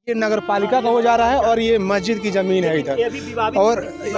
ये नगर पालिका का हो जा रहा है और ये मस्जिद की जमीन है इधर।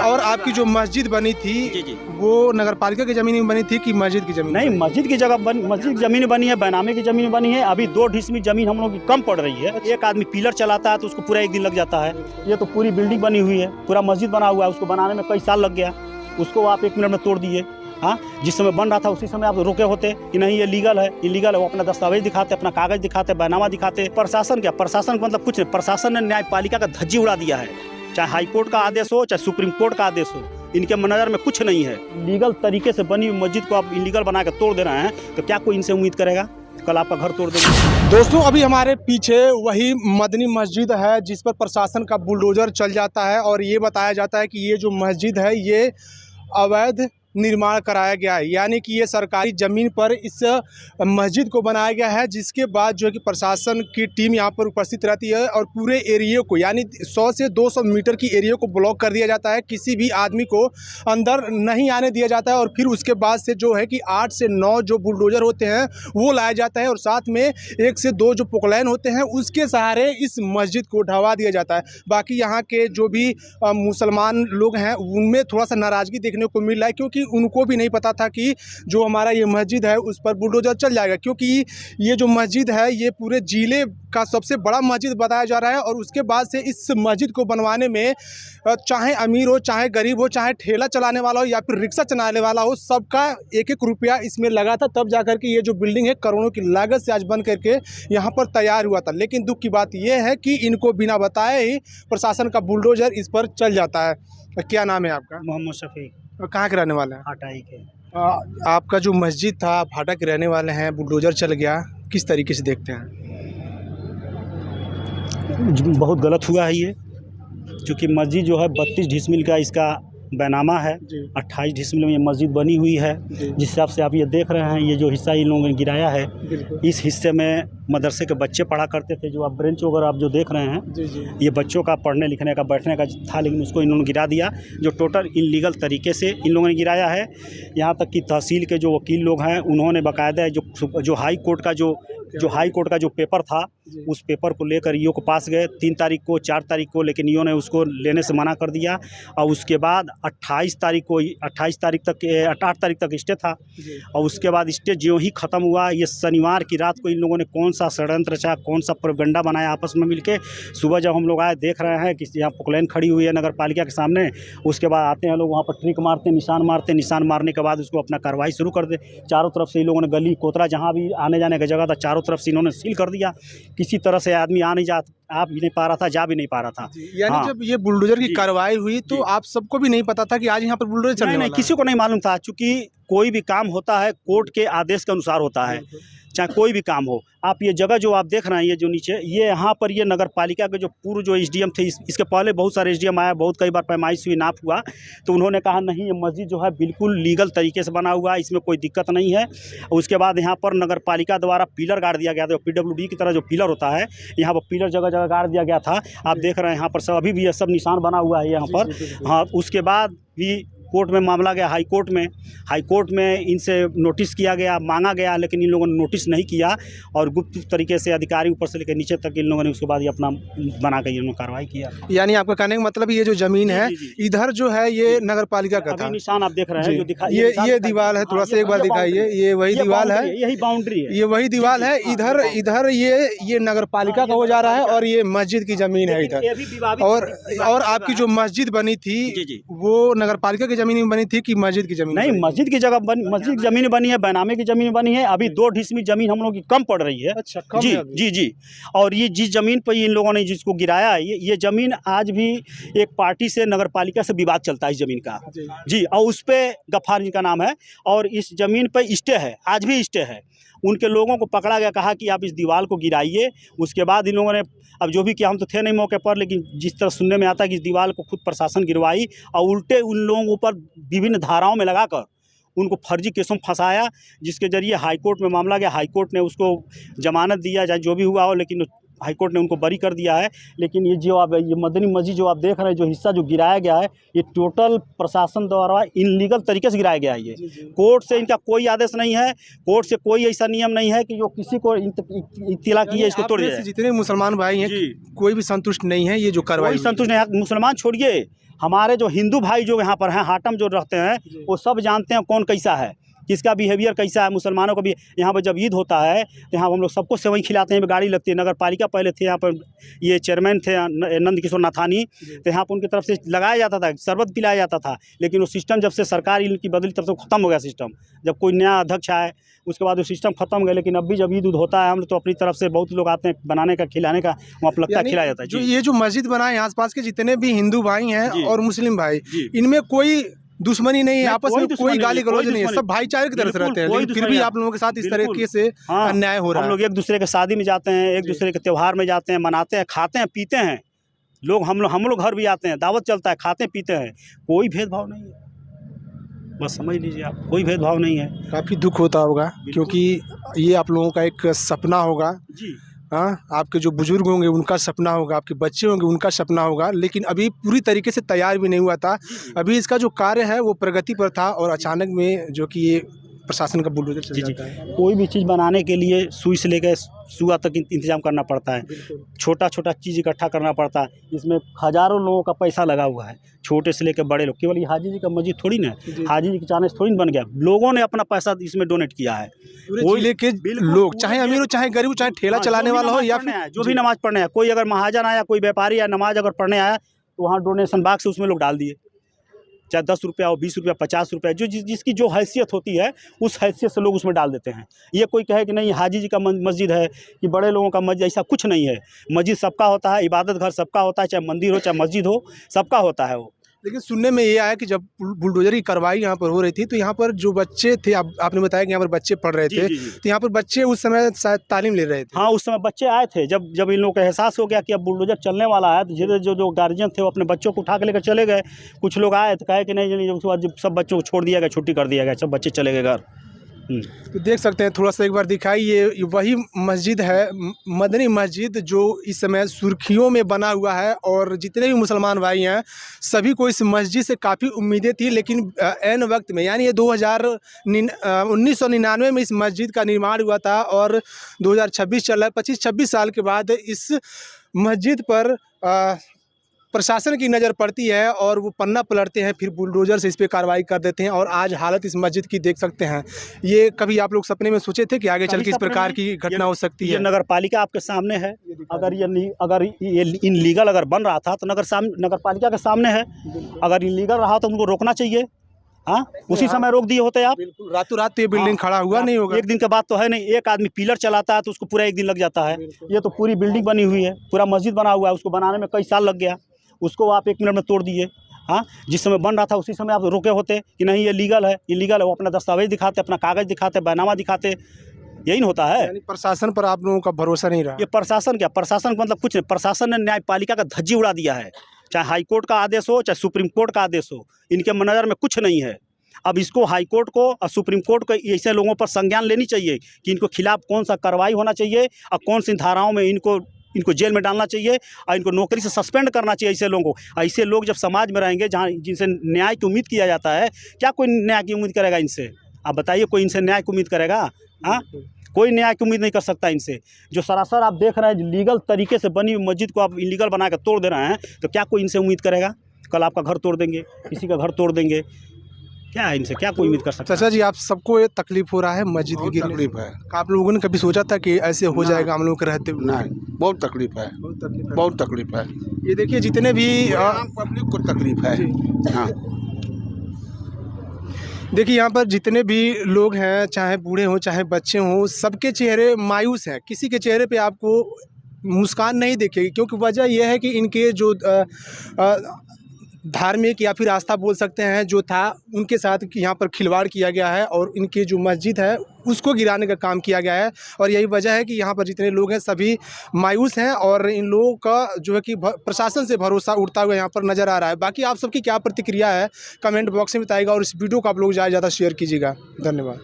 और आपकी जो मस्जिद बनी थी वो नगर पालिका की जमीन में बनी थी कि मस्जिद की जमीन? नहीं, मस्जिद की जगह मस्जिद की जमीन बनी है, बैनामे की जमीन बनी है। अभी 2 डिसमिल जमीन हम लोग की कम पड़ रही है। एक आदमी पिलर चलाता है तो उसको पूरा 1 दिन लग जाता है। ये तो पूरी बिल्डिंग बनी हुई है, पूरा मस्जिद बना हुआ है, उसको बनाने में कई साल लग गया। उसको आप 1 मिनट में तोड़ दिए। हाँ, जिस समय बन रहा था उसी समय आप रोके होते कि नहीं ये लीगल है, इलीगल है। वो अपना दस्तावेज दिखाते, अपना कागज दिखाते, बैनामा दिखाते। प्रशासन क्या, प्रशासन मतलब कुछ नहीं। प्रशासन ने न्यायपालिका का धज्जी उड़ा दिया है। चाहे हाई कोर्ट का आदेश हो, चाहे सुप्रीम कोर्ट का आदेश हो, इनके नज़र में कुछ नहीं है। लीगल तरीके से बनी हुई मस्जिद को आप इलीगल बना के तोड़ दे रहे हैं तो क्या कोई इनसे उम्मीद करेगा कल आपका घर तोड़ देंगे? दोस्तों, अभी हमारे पीछे वही मदनी मस्जिद है जिस पर प्रशासन का बुलडोजर चल जाता है और ये बताया जाता है कि ये जो मस्जिद है ये अवैध निर्माण कराया गया है, यानी कि ये सरकारी ज़मीन पर इस मस्जिद को बनाया गया है। जिसके बाद जो है कि प्रशासन की टीम यहाँ पर उपस्थित रहती है और पूरे एरिया को, यानी 100 से 200 मीटर की एरिया को ब्लॉक कर दिया जाता है। किसी भी आदमी को अंदर नहीं आने दिया जाता है और फिर उसके बाद से जो है कि 8 से 9 जो बुलडोजर होते हैं वो लाया जाता है और साथ में 1 से 2 जो पोकलैन होते हैं उसके सहारे इस मस्जिद को ढवा दिया जाता है। बाकी यहाँ के जो भी मुसलमान लोग हैं उनमें थोड़ा सा नाराज़गी देखने को मिल रहा है, क्योंकि उनको भी नहीं पता था कि जो हमारा ये मस्जिद है उस पर बुलडोजर चल जाएगा। क्योंकि ये जो मस्जिद है ये पूरे ज़िले का सबसे बड़ा मस्जिद बताया जा रहा है और उसके बाद से इस मस्जिद को बनवाने में चाहे अमीर हो, चाहे गरीब हो, चाहे ठेला चलाने वाला हो या फिर रिक्शा चलाने वाला हो, सबका 1-1 रुपया इसमें लगा था। तब जा कर के ये जो बिल्डिंग है करोड़ों की लागत से आज बन करके यहाँ पर तैयार हुआ था। लेकिन दुख की बात यह है कि इनको बिना बताए ही प्रशासन का बुलडोजर इस पर चल जाता है। क्या नाम है आपका? मोहम्मद शफी, कहाँ के रहने वाले हैं? हटाई के। आपका जो मस्जिद था, आप हाटा के रहने वाले हैं, बुलडोजर चल गया, किस तरीके से देखते हैं? बहुत गलत हुआ है ये, क्योंकि मस्जिद जो है 32 डिसमिल का इसका बैनामा है। 28 डिसमिल में ये मस्जिद बनी हुई है। जिस हिसाब से आप ये देख रहे हैं, ये जो हिस्सा इन लोगों ने गिराया है, इस हिस्से में मदरसे के बच्चे पढ़ा करते थे। जो आप ब्रेंच वगैरह आप जो देख रहे हैं, ये बच्चों का पढ़ने लिखने का बैठने का था, लेकिन उसको इन्होंने गिरा दिया, जो टोटल इलीगल तरीके से इन लोगों ने गिराया है। यहाँ तक कि तहसील के जो वकील लोग हैं उन्होंने बाकायदा जो हाई कोर्ट का जो पेपर था उस पेपर को लेकर ईओ को पास गए 3 तारीख को, 4 तारीख को, लेकिन ईओ ने उसको लेने से मना कर दिया। और उसके बाद 28 तारीख तक 8 तारीख तक स्टे था और उसके बाद स्टे जो ही ख़त्म हुआ, ये शनिवार की रात को इन लोगों ने कौन सा षड्यंत्र रचा, कौन सा प्रोपेगेंडा बनाया आपस में मिलके। सुबह जब हम लोग आए देख रहे हैं कि यहाँ पुकलैन खड़ी हुई है नगर पालिका के सामने। उसके बाद आते हैं लोग वहाँ पर ट्रिक मारते, निशान मारने के बाद उसको अपना कार्रवाई शुरू कर दे। चारों तरफ से इन लोगों ने गली कोतरा जहाँ भी आने जाने की जगह था चारों तरफ से इन्होंने सील कर दिया। किसी तरह से आदमी आ भी नहीं पा रहा था, जा भी नहीं पा रहा था। यानी हाँ, जब ये बुलडोजर की कार्रवाई हुई तो आप सबको भी नहीं पता था कि आज यहाँ पर बुलडोजर चलने वाला है? नहीं, किसी को नहीं मालूम था, क्योंकि कोई भी काम होता है कोर्ट के आदेश के अनुसार होता है, चाहे कोई भी काम हो। आप ये जगह जो आप देख रहे हैं, ये जो नीचे, ये यहाँ पर ये नगर पालिका के जो पूर्व जो एसडीएम थे, इसके पहले बहुत सारे एसडीएम आया, बहुत कई बार पैमाइश हुई, नाप हुआ, तो उन्होंने कहा नहीं ये मस्जिद जो है बिल्कुल लीगल तरीके से बना हुआ है, इसमें कोई दिक्कत नहीं है। उसके बाद यहाँ पर नगर पालिका द्वारा पिलर गाड़ दिया गया था, PWD की तरह जो पिलर होता है, यहाँ पर पिलर जगह जगह गाड़ दिया गया था। आप देख रहे हैं यहाँ पर सब अभी भी ये सब निशान बना हुआ है यहाँ पर। हाँ, उसके बाद भी कोर्ट में मामला गया, हाई कोर्ट में इनसे नोटिस किया गया, मांगा गया, लेकिन इन लोगों ने नोटिस नहीं किया और गुप्त तरीके से अधिकारी ऊपर से लेकर नीचे तक इन लोगों ने उसके बाद ये अपना बना के इन्होंने कार्रवाई किया। यानी आपका कहने का मतलब ये जो जमीन है इधर जो है ये नगर पालिका का था? निशान आप देख रहे हैं जो दिखाई, ये दीवार है, थोड़ा सा एक बार दिखाइए। ये वही दीवार है, यही बाउंड्री है, ये वही दीवार है। इधर ये नगर पालिका का हो जा रहा है और ये मस्जिद की जमीन है इधर। और आपकी जो मस्जिद बनी थी वो नगर पालिका की जमीन में बनी थी कि मस्जिद की जमीन? नहीं, मस्जिद की जमीन बनी है, बैनामे की जमीन बनी है। अभी 2 डिसमिल जमीन हम लोग की कम पड़ रही है। अच्छा, कम है जी। और ये जिस जमीन पर इन लोगों ने जिसको गिराया है, ये जमीन आज भी एक पार्टी से नगर पालिका से विवाद चलता है इस जमीन का जी। और उस पे गफ्फार जी का नाम है और इस जमीन पर स्टे है, आज भी स्टे है। उनके लोगों को पकड़ा गया, कहा कि आप इस दीवार को गिराइए। उसके बाद इन लोगों ने अब जो भी किया, हम तो थे नहीं मौके पर, लेकिन जिस तरह सुनने में आता है कि इस दीवार को खुद प्रशासन गिरवाई और उल्टे उन लोगों पर विभिन्न धाराओं में लगाकर उनको फर्जी केसों में फंसाया, जिसके जरिए हाईकोर्ट में मामला गया। हाईकोर्ट ने उसको जमानत दिया, चाहे जो भी हुआ हो, लेकिन हाईकोर्ट ने उनको बरी कर दिया है। लेकिन ये मदनी मस्जिद जो आप देख रहे हैं, जो हिस्सा जो गिराया गया है, ये टोटल प्रशासन द्वारा इनलीगल तरीके से गिराया गया है। ये कोर्ट से इनका कोई आदेश नहीं है, कोर्ट से कोई ऐसा नियम नहीं है कि जो किसी को इत्तला की है इसको तोड़ दिया। जितने मुसलमान भाई हैं कोई भी संतुष्ट नहीं है ये जो कार्रवाई, कोई संतुष्ट नहीं है। मुसलमान छोड़िए, हमारे जो हिंदू भाई जो यहाँ पर हैं, हाटम जो रहते हैं, वो सब जानते हैं कौन कैसा है, किसका बिहेवियर कैसा है। मुसलमानों को भी यहाँ पर जब ईद होता है तो यहाँ हम लोग सबको सेवई खिलाते हैं, गाड़ी लगती है। नगर पालिका पहले थे यहाँ पर, ये चेयरमैन थे नंद किशोर नाथानी, तो यहाँ पर उनकी तरफ से लगाया जाता था, शरबत पिलाया जाता था। लेकिन वो सिस्टम जब से सरकार इनकी बदली तब से ख़त्म हो गया सिस्टम। जब कोई नया अध्यक्ष आए उसके बाद वो सिस्टम खत्म हो गया। लेकिन अभी जब ईद उद होता है, हम तो अपनी तरफ से बहुत लोग आते हैं बनाने का, खिलाने का, वहाँ पर लगता है खिलाया जाता है। जो ये जो मस्जिद बनाए आस पास के जितने भी हिंदू भाई हैं और मुस्लिम भाई, इनमें कोई दुश्मनी नहीं है, आपस में कोई गाली गलौज नहीं है, सब भाईचारे की तरह से रहते हैं। लेकिन फिर भी आप लोगों के साथ इस तरीके से अन्याय हो रहा है। हम लोग एक दूसरे के शादी में जाते हैं, एक दूसरे के त्यौहार में जाते हैं, मनाते हैं, खाते हैं, पीते हैं। लोग हम लोग घर भी आते हैं, दावत चलता है, खाते पीते हैं, कोई भेदभाव नहीं है। बस समझ लीजिए आप, कोई भेदभाव नहीं है। काफ़ी दुख होता होगा क्योंकि ये आप लोगों का एक सपना होगा जी। हाँ, आपके जो बुजुर्ग होंगे उनका सपना होगा, आपके बच्चे होंगे उनका सपना होगा, लेकिन अभी पूरी तरीके से तैयार भी नहीं हुआ था। अभी इसका जो कार्य है वो प्रगति पर था और अचानक में जो कि ये प्रशासन का बुलडोजर चल जाता है। कोई भी चीज़ बनाने के लिए सुई से लेकर सुआ तक इंतजाम करना पड़ता है, छोटा छोटा चीज़ इकट्ठा करना पड़ता है। इसमें हज़ारों लोगों का पैसा लगा हुआ है, छोटे से लेकर बड़े लोग। केवल ये हाजी जी का मस्जिद थोड़ी ना, हाजी जी के चाहने से थोड़ी बन गया, लोगों ने अपना पैसा इसमें डोनेट किया है। कोई लेके लोग, चाहे अमीर हो चाहे गरीब हो, चाहे ठेला चलाने वाला हो या फिर जो भी नमाज पढ़ने आया, कोई अगर महाजन आया, कोई व्यापारी आया, नमाज अगर पढ़ने आया तो वहाँ डोनेशन बॉक्स से उसमें लोग डाल दिए, चाहे 10 रुपया हो, 20 रुपया, 50 रुपया, जो जिसकी जो हैसियत होती है उस हैसियत से लोग उसमें डाल देते हैं। ये कोई कहे कि नहीं हाजी जी का मस्जिद है कि बड़े लोगों का मस्जिद, ऐसा कुछ नहीं है। मस्जिद सबका होता है, इबादत घर सबका होता है, चाहे मंदिर हो चाहे मस्जिद हो, सबका होता है वो। लेकिन सुनने में ये आया कि जब बुलडोजर की कार्रवाई यहाँ पर हो रही थी तो यहाँ पर जो बच्चे थे, आपने बताया कि यहाँ पर बच्चे पढ़ रहे थे, तो यहाँ पर बच्चे उस समय शायद तालीम ले रहे थे। हाँ, उस समय बच्चे आए थे। जब इन लोगों को एहसास हो गया कि अब बुलडोजर चलने वाला है, तो धीरे जो गार्जियन थे वो अपने बच्चों को उठा के लेकर चले गए। कुछ लोग आए तो कहे कि नहीं, उसके बाद सब बच्चों को छोड़ दिया गया, छुट्टी कर दिया गया, सब बच्चे चले गए घर। तो देख सकते हैं, थोड़ा सा एक बार दिखाइए, ये वही मस्जिद है, मदनी मस्जिद, जो इस समय सुर्खियों में बना हुआ है। और जितने भी मुसलमान भाई हैं सभी को इस मस्जिद से काफ़ी उम्मीदें थी, लेकिन ऐन वक्त में, यानी ये 1999 में इस मस्जिद का निर्माण हुआ था और 2026 चल रहा है। 25-26 साल के बाद इस मस्जिद पर प्रशासन की नज़र पड़ती है और वो पन्ना पलटते हैं, फिर बुलडोजर से इस पर कार्रवाई कर देते हैं। और आज हालत इस मस्जिद की देख सकते हैं। ये कभी आप लोग सपने में सोचे थे कि आगे चल के इस प्रकार की घटना हो सकती है? नगर पालिका आपके सामने है। अगर ये इनलीगल अगर बन रहा था तो नगर पालिका के सामने है। अगर इनलीगल रहा तो उनको रोकना चाहिए। हाँ, उसी समय रोक दिए होते आप। रातों रात तो ये बिल्डिंग खड़ा हुआ नहीं होगा। एक दिन के बाद तो है नहीं, एक आदमी पिलर चलाता है तो उसको पूरा एक दिन लग जाता है। ये तो पूरी बिल्डिंग बनी हुई है, पूरा मस्जिद बना हुआ है, उसको बनाने में कई साल लग गया, उसको आप 1 मिनट में तोड़ दिए। हाँ, जिस समय बन रहा था उसी समय आप रोके होते कि नहीं ये लीगल है, इलीगल है। वो अपना दस्तावेज दिखाते, अपना कागज़ दिखाते, बैनामा दिखाते, यही होता है। यानी प्रशासन पर आप लोगों का भरोसा नहीं रहा। ये प्रशासन क्या, प्रशासन मतलब कुछ नहीं। प्रशासन ने न्यायपालिका का धज्जी उड़ा दिया है। चाहे हाई कोर्ट का आदेश हो, चाहे सुप्रीम कोर्ट का आदेश हो, इनके नज़र में कुछ नहीं है। अब इसको हाई कोर्ट को और सुप्रीम कोर्ट को ऐसे लोगों पर संज्ञान लेनी चाहिए कि इनको खिलाफ कौन सा कार्रवाई होना चाहिए और कौन सी धाराओं में इनको जेल में डालना चाहिए और इनको नौकरी से सस्पेंड करना चाहिए। ऐसे लोगों को, ऐसे लोग जब समाज में रहेंगे जहाँ जिनसे न्याय की उम्मीद किया जाता है, क्या कोई न्याय की उम्मीद करेगा इनसे? आप बताइए, कोई इनसे न्याय की उम्मीद करेगा? हाँ, कोई न्याय की उम्मीद नहीं कर सकता इनसे। जो सरासर आप देख रहे हैं लीगल तरीके से बनी हुई मस्जिद को आप इलीगल बना कर तोड़ दे रहे हैं, तो क्या कोई इनसे उम्मीद करेगा? कल आपका घर तोड़ देंगे, किसी का घर तोड़ देंगे, क्या इनसे क्या कोई उम्मीद कर सकता है? चाचा जी, आप सबको ये तकलीफ हो रहा है मस्जिद की गिरने? तकलीफ है। आप लोगों ने कभी सोचा था कि ऐसे हो जाएगा हम लोगों के रहते हुए? नहीं, बहुत तकलीफ है, बहुत तकलीफ है। ये देखिए, जितने भी आम पब्लिक को तकलीफ है। हाँ, देखिए यहाँ पर जितने भी लोग हैं, चाहे बूढ़े हों चाहे बच्चे हों, सबके चेहरे मायूस हैं। किसी के चेहरे पे आपको मुस्कान नहीं दिखेगी, क्योंकि वजह यह है कि इनके जो धार्मिक या फिर आस्था बोल सकते हैं जो था, उनके साथ यहाँ पर खिलवाड़ किया गया है और इनकी जो मस्जिद है उसको गिराने का काम किया गया है। और यही वजह है कि यहाँ पर जितने लोग हैं सभी मायूस हैं और इन लोगों का जो है कि प्रशासन से भरोसा उठता हुआ यहाँ पर नज़र आ रहा है। बाकी आप सबकी क्या प्रतिक्रिया है कमेंट बॉक्स में बताइएगा और इस वीडियो को आप लोग ज़्यादा से ज़्यादा शेयर कीजिएगा। धन्यवाद।